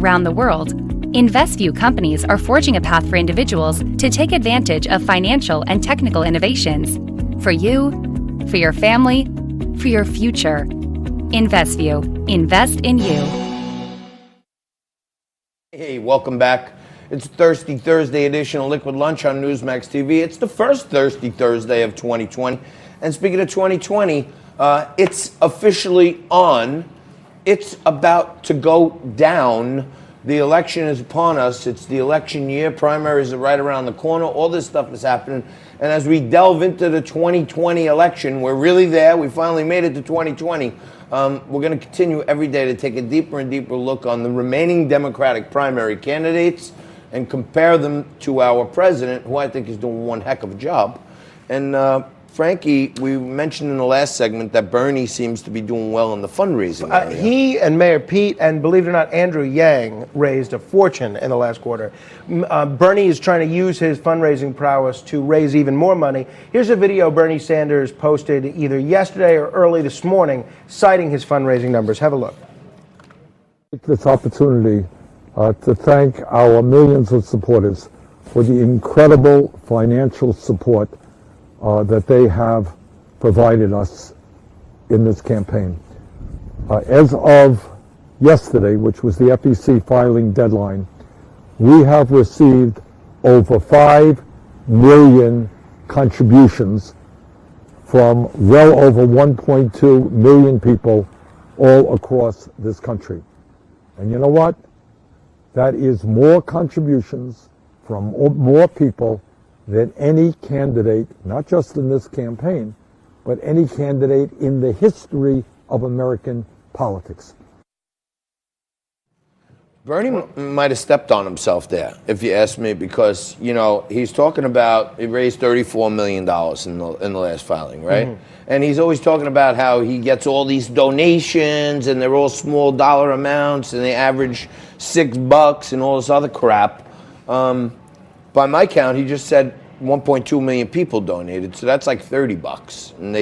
Around the world, InvestView companies are forging a path for individuals to take advantage of financial and technical innovations. For you, for your family, for your future. InvestView. Invest in you. Hey, welcome back. It's Thirsty Thursday edition of Liquid Lunch on Newsmax TV. It's the first Thirsty Thursday of 2020. And speaking of 2020, it's officially on. It's about to go down. The election is upon us. It's the election year. Primaries are right around the corner. All this stuff is happening. And as we delve into the 2020 election, we're really there. We finally made it to 2020. We're going to continue every day to take a deeper and deeper look on the remaining Democratic primary candidates and compare them to our president, who I think is doing one heck of a job. And Frankie, we mentioned in the last segment that Bernie seems to be doing well in the fundraising area. He and Mayor Pete and, believe it or not, Andrew Yang raised a fortune in the last quarter. Bernie is trying to use his fundraising prowess to raise even more money. Here's a video Bernie Sanders posted either yesterday or early this morning citing his fundraising numbers. Have a look. This opportunity to thank our millions of supporters for the incredible financial support that they have provided us in this campaign. As of yesterday, which was the FEC filing deadline, we have received over 5 million contributions from well over 1.2 million people all across this country. And you know what? That is more contributions from more people than any candidate, not just in this campaign, but any candidate in the history of American politics. Bernie might have stepped on himself there, if you ask me, because, you know, he's talking about he raised $34 million in the last filing, right? Mm-hmm. And he's always talking about how he gets all these donations and they're all small dollar amounts and they average $6 and all this other crap. By my count, he just said 1.2 million people donated, so that's like $30. And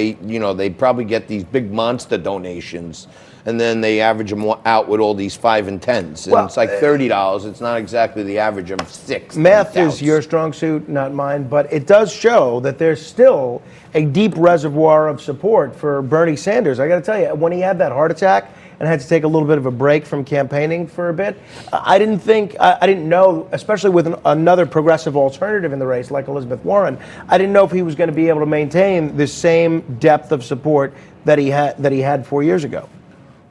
they probably get these big monster donations, and then they average them out with all these 5 and 10s. And it's like $30. It's not exactly the average of 6. Math is your strong suit, not mine, but it does show that there's still a deep reservoir of support for Bernie Sanders. I got to tell you, when he had that heart attack and had to take a little bit of a break from campaigning for a bit, I didn't know, especially with another progressive alternative in the race like Elizabeth Warren, I didn't know if he was going to be able to maintain the same depth of support that he had 4 years ago.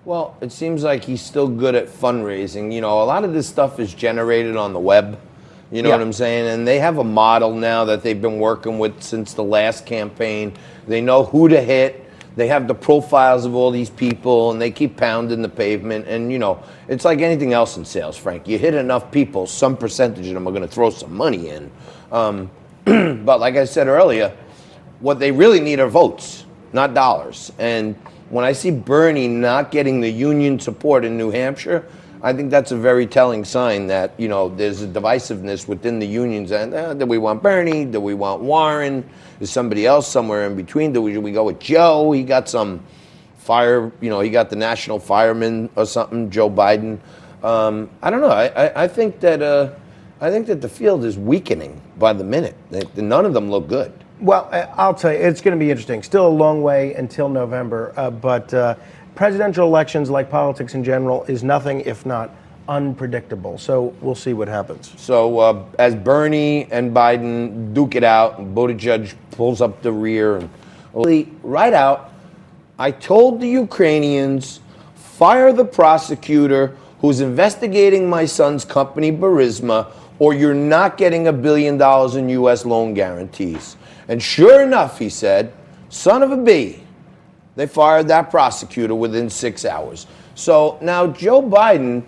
Well, it seems like he's still good at fundraising. You know, a lot of this stuff is generated on the web. You know what I'm saying? And they have a model now that they've been working with since the last campaign. They know who to hit. They have the profiles of all these people, and they keep pounding the pavement. And, you know, it's like anything else in sales, Frank. You hit enough people, some percentage of them are going to throw some money in. But like I said earlier, what they really need are votes, not dollars. And when I see Bernie not getting the union support in New Hampshire, I think that's a very telling sign that, you know, there's a divisiveness within the unions. And do we want Bernie? Do we want Warren? Is somebody else somewhere in between? Do we go with Joe? He got some fire, you know, he got the national fireman or something, Joe Biden. I don't know. I think that the field is weakening by the minute. None of them look good. Well, I'll tell you, it's going to be interesting. Still a long way until November, but presidential elections, like politics in general, is nothing if not unpredictable. So we'll see what happens. So as Bernie and Biden duke it out, and Buttigieg pulls up the rear, and right out, I told the Ukrainians, fire the prosecutor who's investigating my son's company, Burisma, or you're not getting $1 billion in U.S. loan guarantees. And sure enough, he said, son of a bee, they fired that prosecutor within 6 hours. So now Joe Biden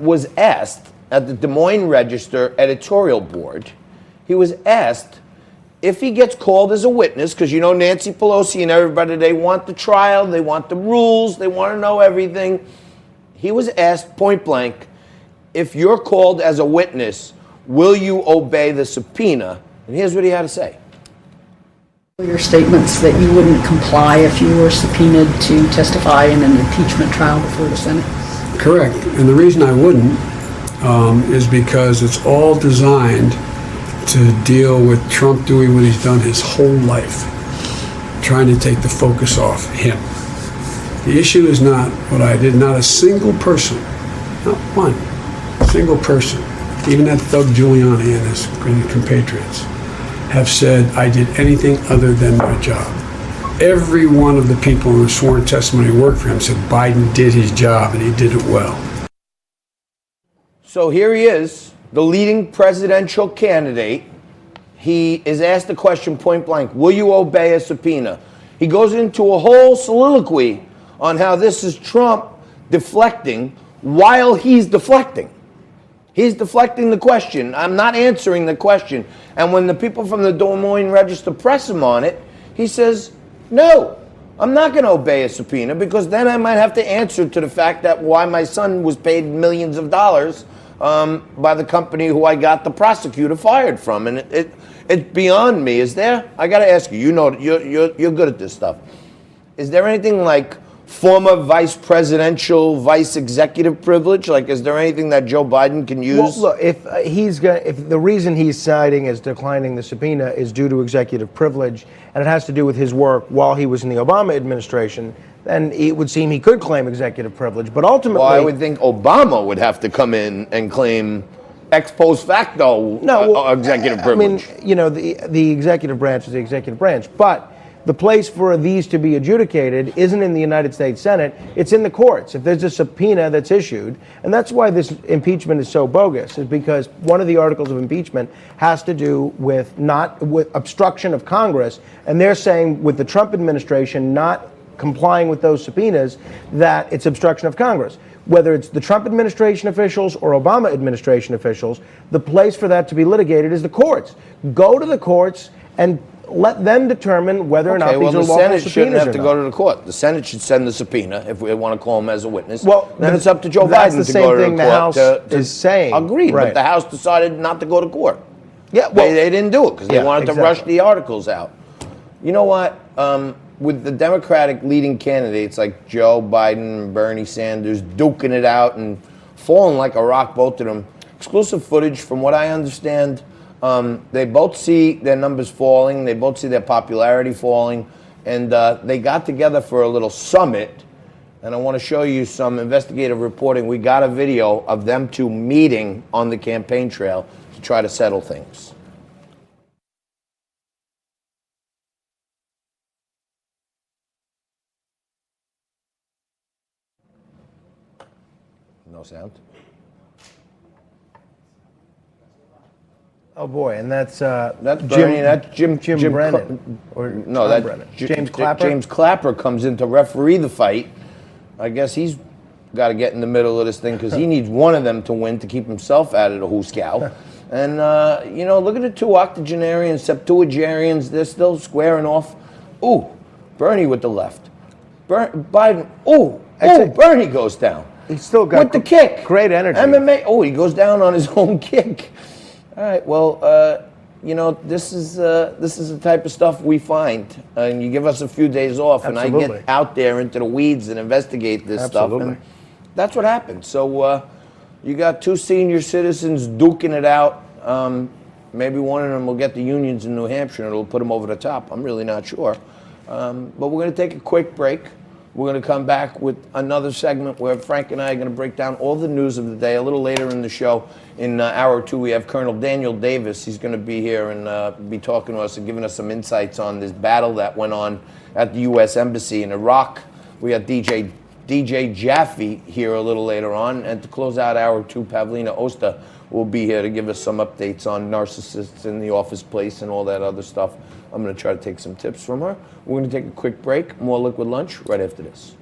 was asked at the Des Moines Register editorial board, he was asked if he gets called as a witness, because you know Nancy Pelosi and everybody, they want the trial, they want the rules, they want to know everything. He was asked point blank, if you're called as a witness, will you obey the subpoena? And here's what he had to say. Your statements that you wouldn't comply if you were subpoenaed to testify in an impeachment trial before the Senate? Correct. And the reason I wouldn't is because it's all designed to deal with Trump doing what he's done his whole life, trying to take the focus off him. The issue is not what I did. Not a single person, not one single person, even that Doug Giuliani and his compatriots, have said I did anything other than my job. Every one of the people in the sworn testimony who worked for him said Biden did his job and he did it well. So here he is, the leading presidential candidate. He is asked the question point blank, will you obey a subpoena? He goes into a whole soliloquy on how this is Trump deflecting while he's deflecting. He's deflecting the question. I'm not answering the question. And when the people from the Des Moines Register press him on it, he says, no, I'm not going to obey a subpoena because then I might have to answer to the fact that why my son was paid millions of dollars by the company who I got the prosecutor fired from. And it's beyond me. Is there? I got to ask you. You know, you're good at this stuff. Is there anything like former vice presidential, vice executive privilege? Like, is there anything that Joe Biden can use? Well, look, if the reason he's citing as declining the subpoena is due to executive privilege, and it has to do with his work while he was in the Obama administration, then it would seem he could claim executive privilege. But ultimately, well, I would think Obama would have to come in and claim ex post facto executive privilege. I mean, you know, the executive branch is the executive branch, but the place for these to be adjudicated isn't in the United States Senate, it's in the courts. If there's a subpoena that's issued, and that's why this impeachment is so bogus, is because one of the articles of impeachment has to do with obstruction of Congress, and they're saying with the Trump administration not complying with those subpoenas that it's obstruction of Congress. Whether it's the Trump administration officials or Obama administration officials, the place for that to be litigated is the courts. Go to the courts and let them determine whether or not these are lawful subpoenas. The Senate shouldn't have to go to the court. The Senate should send the subpoena if we want to call him as a witness. Well, then it's up to Joe Biden to go to the court. The House is saying. Agreed, right. But the House decided not to go to court. Yeah, well, they didn't do it because they wanted to rush the articles out. You know what? With the Democratic leading candidates like Joe Biden and Bernie Sanders duking it out and falling like a rock, both of them, exclusive footage, from what I understand, they both see their numbers falling. They both see their popularity falling. And they got together for a little summit. And I want to show you some investigative reporting. We got a video of them two meeting on the campaign trail to try to settle things. No sound. Oh boy, and that's Bernie. That's Jim Brennan, James Clapper. James Clapper comes in to referee the fight. I guess he's got to get in the middle of this thing because he needs one of them to win to keep himself out of the hoosegow. And you know, look at the two octogenarians, septuagenarians. They're still squaring off. Ooh, Bernie with the left. Biden. Ooh, Bernie goes down. He's still got with the kick. Great energy. MMA. Oh, he goes down on his own kick. All right. Well, you know, this is the type of stuff we find, and you give us a few days off, Absolutely. and I get out there into the weeds and investigate this stuff, and that's what happened. So you got two senior citizens duking it out. Maybe one of them will get the unions in New Hampshire, and it'll put them over the top. I'm really not sure. But we're going to take a quick break. We're going to come back with another segment where Frank and I are going to break down all the news of the day. A little later in the show, in hour 2, we have Colonel Daniel Davis. He's going to be here and be talking to us and giving us some insights on this battle that went on at the U.S. Embassy in Iraq. We have DJ Jaffe here a little later on. And to close out hour 2, Pavlina Osta will be here to give us some updates on narcissists in the office place and all that other stuff. I'm going to try to take some tips from her. We're going to take a quick break. More Liquid Lunch right after this.